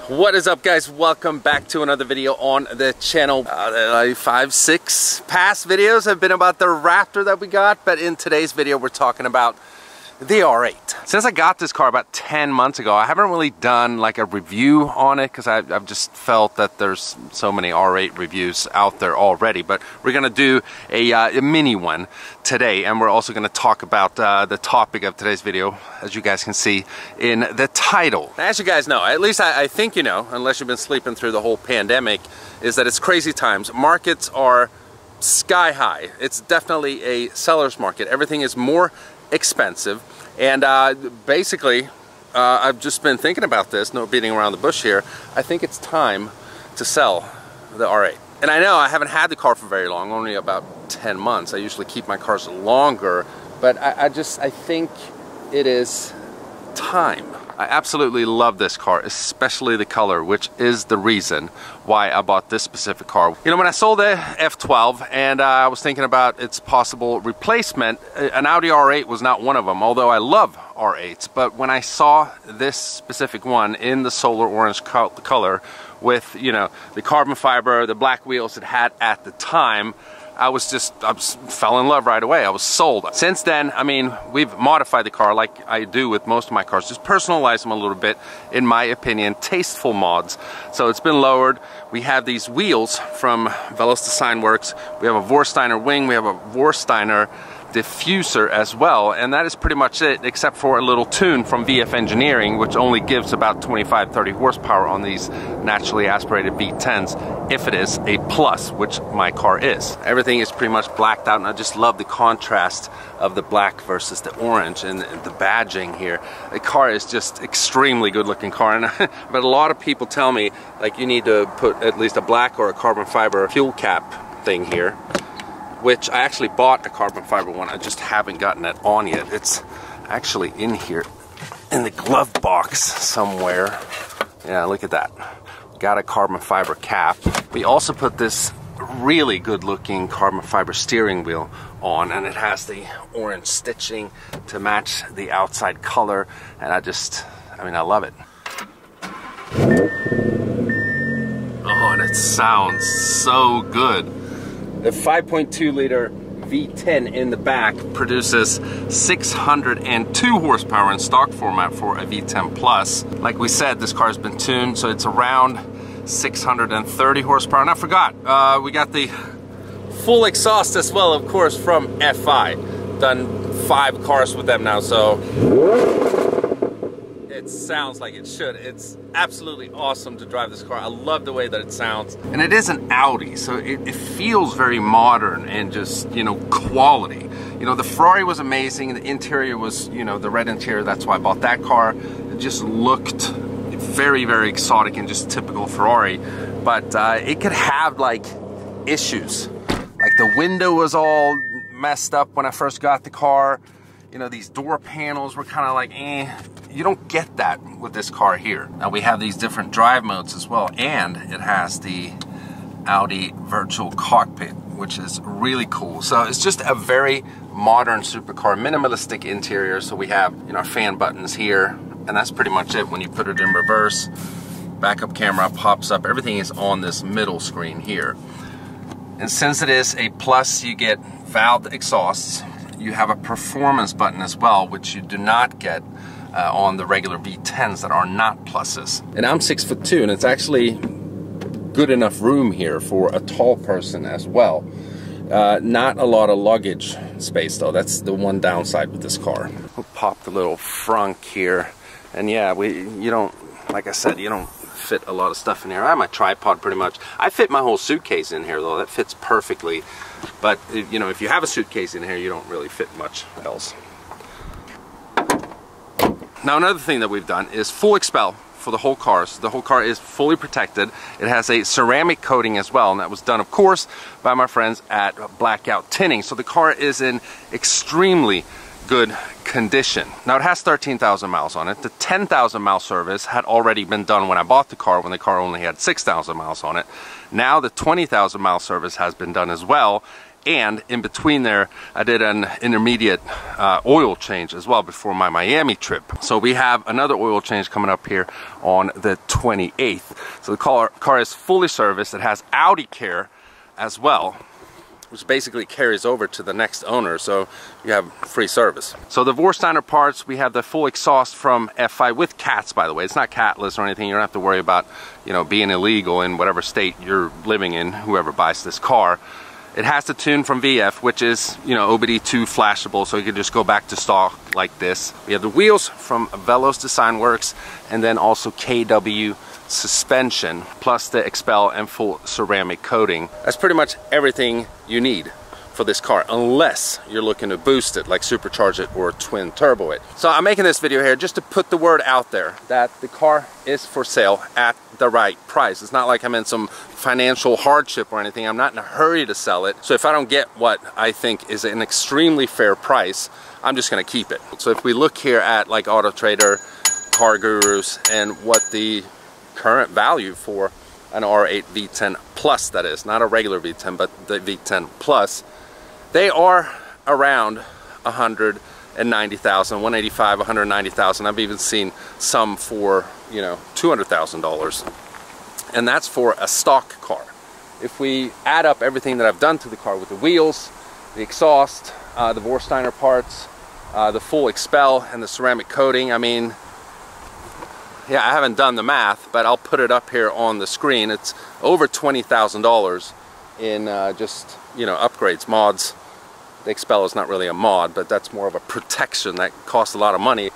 What is up, guys? Welcome back to another video on the channel. Like 5-6 past videos have been about the Raptor that we got, but in today's video we're talking about the R8. Since I got this car about 10 months ago, I haven't really done like a review on it because I've just felt that there's so many R8 reviews out there already. But we're gonna do a mini one today, and we're also gonna talk about the topic of today's video, as you guys can see in the title. Now, as you guys know, at least I think you know, unless you've been sleeping through the whole pandemic, is that it's crazy times. Markets are sky high. It's definitely a seller's market. Everything is more expensive, and basically I've just been thinking about this, no beating around the bush here. I think it's time to sell the R8. And I know I haven't had the car for very long, only about 10 months. I usually keep my cars longer, but I think it is time. I absolutely love this car, especially the color, which is the reason why I bought this specific car. You know, when I sold the F12 and I was thinking about its possible replacement, an Audi R8 was not one of them, although I love R8s. But when I saw this specific one in the solar orange color with, you know, the carbon fiber, the black wheels it had at the time, I fell in love right away. I was sold. Since then, I mean, we've modified the car like I do with most of my cars, just personalize them a little bit, in my opinion, tasteful mods. So it's been lowered. We have these wheels from Velos Design Works. We have a Vorsteiner wing. We have a Vorsteiner diffuser as well, and that is pretty much it, except for a little tune from VF Engineering, which only gives about 25-30 horsepower on these naturally aspirated V10s, if it is a plus, which my car is. Everything is pretty much blacked out, and I just love the contrast of the black versus the orange and the badging here. The car is just extremely good looking car, and but a lot of people tell me like you need to put at least a black or a carbon fiber fuel cap thing here, which I actually bought a carbon fiber one. I just haven't gotten it on yet. It's actually in here in the glove box somewhere. Yeah, look at that. Got a carbon fiber cap. We also put this really good looking carbon fiber steering wheel on, and it has the orange stitching to match the outside color, and I mean, I love it. Oh, and it sounds so good. The 5.2 liter V10 in the back produces 602 horsepower in stock format for a V10 Plus. Like we said, this car has been tuned, so it's around 630 horsepower. And I forgot, we got the full exhaust as well, of course, from FI. Done 5 cars with them now, so it sounds like it should. It's absolutely awesome to drive this car. I love the way that it sounds. And it is an Audi, so it feels very modern and just, you know, quality. You know, the Ferrari was amazing. The interior was, you know, the red interior. That's why I bought that car. It just looked very, very exotic and just typical Ferrari. But it could have, like, issues. Like the window was all messed up when I first got the car. You know, these door panels were kind of like, eh. You don't get that with this car here. Now we have these different drive modes as well, and it has the Audi Virtual Cockpit, which is really cool. So it's just a very modern supercar, minimalistic interior. So we have, you know, fan buttons here, and that's pretty much it. When you put it in reverse, backup camera pops up. Everything is on this middle screen here. And since it is a plus, you get valved exhausts. You have a performance button as well, which you do not get on the regular V10s that are not pluses. And I'm 6'2", and it's actually good enough room here for a tall person as well. Not a lot of luggage space though. That's the one downside with this car. We'll pop the little frunk here, and yeah, you don't, like I said, you don't fit a lot of stuff in here. I have my tripod pretty much. I fit my whole suitcase in here though. That fits perfectly. But you know, if you have a suitcase in here, you don't really fit much else. Now another thing that we've done is full expel for the whole car. So the whole car is fully protected. It has a ceramic coating as well, and that was done, of course, by my friends at Blackout Tinting. So the car is in extremely good condition. Now it has 13,000 miles on it. The 10,000 mile service had already been done when I bought the car, when the car only had 6,000 miles on it. Now the 20,000 mile service has been done as well, and in between there I did an intermediate oil change as well before my Miami trip. So we have another oil change coming up here on the 28th. So the car is fully serviced. It has Audi Care as well, which basically carries over to the next owner, so you have free service. So the Vorsteiner parts, we have the full exhaust from F5 with cats, by the way. It's not catless or anything. You don't have to worry about, you know, being illegal in whatever state you're living in, whoever buys this car. It has the tune from VF, which is, you know, OBD2 flashable, so you can just go back to stock like this. We have the wheels from Velos Design Works, and then also KW suspension, plus the Expel and full ceramic coating. That's pretty much everything you need for this car, unless you're looking to boost it, like supercharge it or twin turbo it. So I'm making this video here just to put the word out there that the car is for sale at the right price. It's not like I'm in some financial hardship or anything. I'm not in a hurry to sell it. So if I don't get what I think is an extremely fair price, I'm just gonna keep it. So if we look here at like Auto Trader, Car Gurus, and what the current value for an R8 V10 Plus, that is, not a regular V10, but the V10 Plus, they are around 190,000, 185, 190,000. I've even seen some for, you know, $200,000, and that's for a stock car. If we add up everything that I've done to the car with the wheels, the exhaust, the Vorsteiner parts, the full Expel, and the ceramic coating, I mean, yeah, I haven't done the math, but I'll put it up here on the screen. It's over $20,000 in just, you know, upgrades, mods. The Expel is not really a mod, but that's more of a protection that costs a lot of money.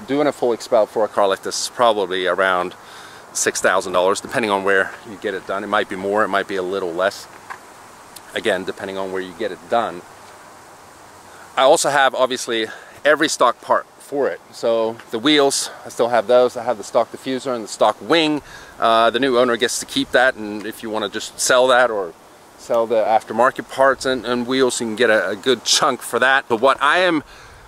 Doing a full Expel for a car like this is probably around $6,000, depending on where you get it done. It might be more, it might be a little less. Again, depending on where you get it done. I also have, obviously, every stock part for it. So the wheels, I still have those. I have the stock diffuser and the stock wing. The new owner gets to keep that, and if you want to just sell that or sell the aftermarket parts and wheels, you can get a good chunk for that. But what I am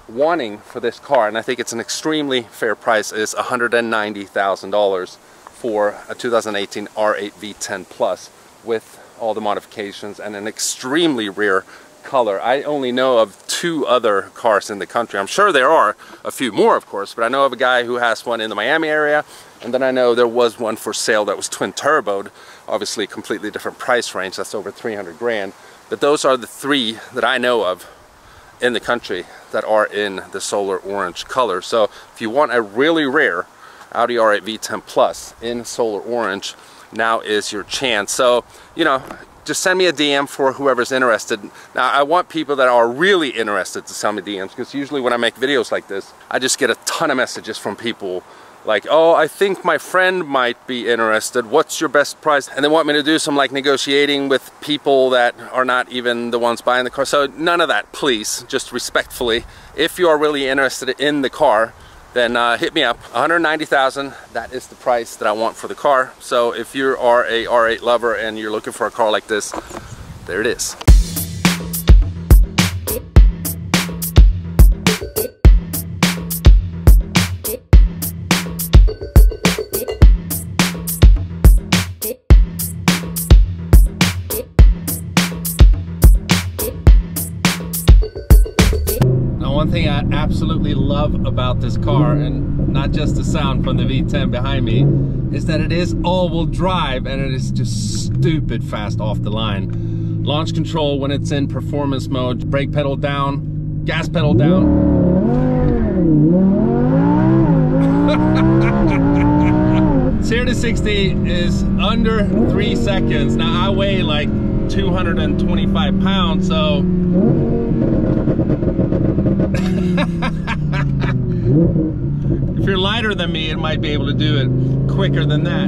wanting for this car, and I think it's an extremely fair price, is $190,000 for a 2018 R8 V10 Plus with all the modifications and an extremely rare color. I only know of 2 other cars in the country. I'm sure there are a few more, of course, but I know of a guy who has one in the Miami area, and then I know there was one for sale that was twin turboed, obviously completely different price range. That's over 300 grand. But those are the 3 that I know of in the country that are in the solar orange color. So if you want a really rare Audi R8 V10 Plus in solar orange, now is your chance. So, you know, just send me a DM for whoever's interested. Now, I want people that are really interested to send me DMs, because usually when I make videos like this, I just get a ton of messages from people like, oh, I think my friend might be interested. What's your best price? And they want me to do some like negotiating with people that are not even the ones buying the car. So none of that, please, just respectfully. If you are really interested in the car, then hit me up. $190,000, that is the price that I want for the car. So if you are a R8 lover and you're looking for a car like this, there it is. One thing I absolutely love about this car, and not just the sound from the V10 behind me, is that it is all-wheel drive and it is just stupid fast off the line. Launch control when it's in performance mode, brake pedal down, gas pedal down. 0 to 60 is under 3 seconds. Now I weigh like 225 pounds, so if you're lighter than me, it might be able to do it quicker than that.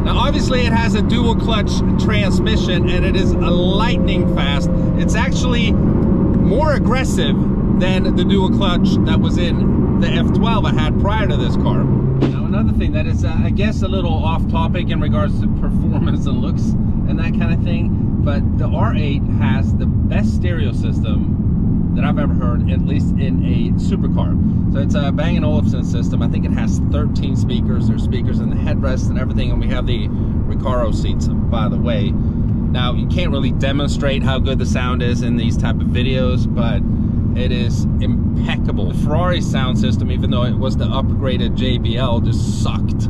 Now obviously it has a dual clutch transmission and it is a lightning fast. It's actually more aggressive than the dual clutch that was in the F12 I had prior to this car. Now another thing that is I guess a little off topic in regards to performance and looks and that kind of thing, but the R8 has the best stereo system that I've ever heard, at least in a supercar. So it's a Bang & Olufsen system. I think it has 13 speakers. There's speakers in the headrest and everything, and we have the Recaro seats, by the way. Now, you can't really demonstrate how good the sound is in these type of videos, but it is impeccable. The Ferrari sound system, even though it was the upgraded JBL, just sucked.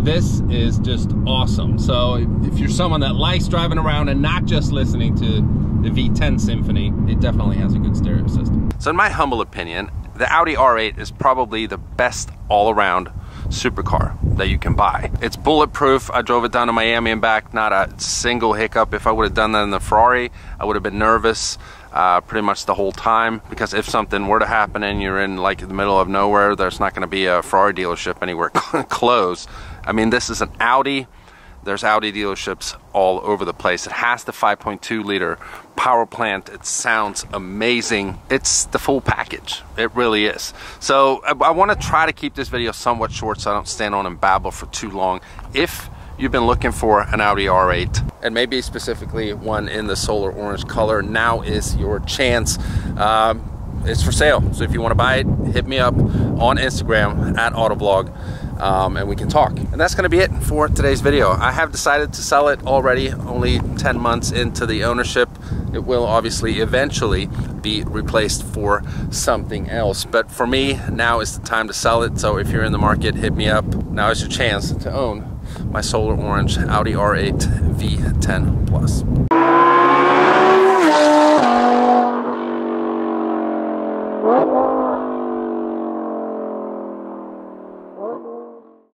This is just awesome. So if you're someone that likes driving around and not just listening to the V10 Symphony, it definitely has a good stereo system. So in my humble opinion, the Audi R8 is probably the best all-around supercar that you can buy. It's bulletproof. I drove it down to Miami and back, not a single hiccup. If I would have done that in the Ferrari, I would have been nervous pretty much the whole time, because if something were to happen and you're in like the middle of nowhere, there's not going to be a Ferrari dealership anywhere close. I mean, this is an Audi. There's Audi dealerships all over the place. It has the 5.2 liter power plant. It sounds amazing. It's the full package. It really is. So I want to try to keep this video somewhat short so I don't stand on and babble for too long. If you've been looking for an Audi R8, and maybe specifically one in the solar orange color, now is your chance. It's for sale. So if you want to buy it, hit me up on Instagram at AutoVlog. And we can talk. And that's going to be it for today's video. I have decided to sell it already, only 10 months into the ownership. It will obviously eventually be replaced for something else. But for me, now is the time to sell it. So if you're in the market, hit me up. Now is your chance to own my solar orange Audi R8 V10 Plus.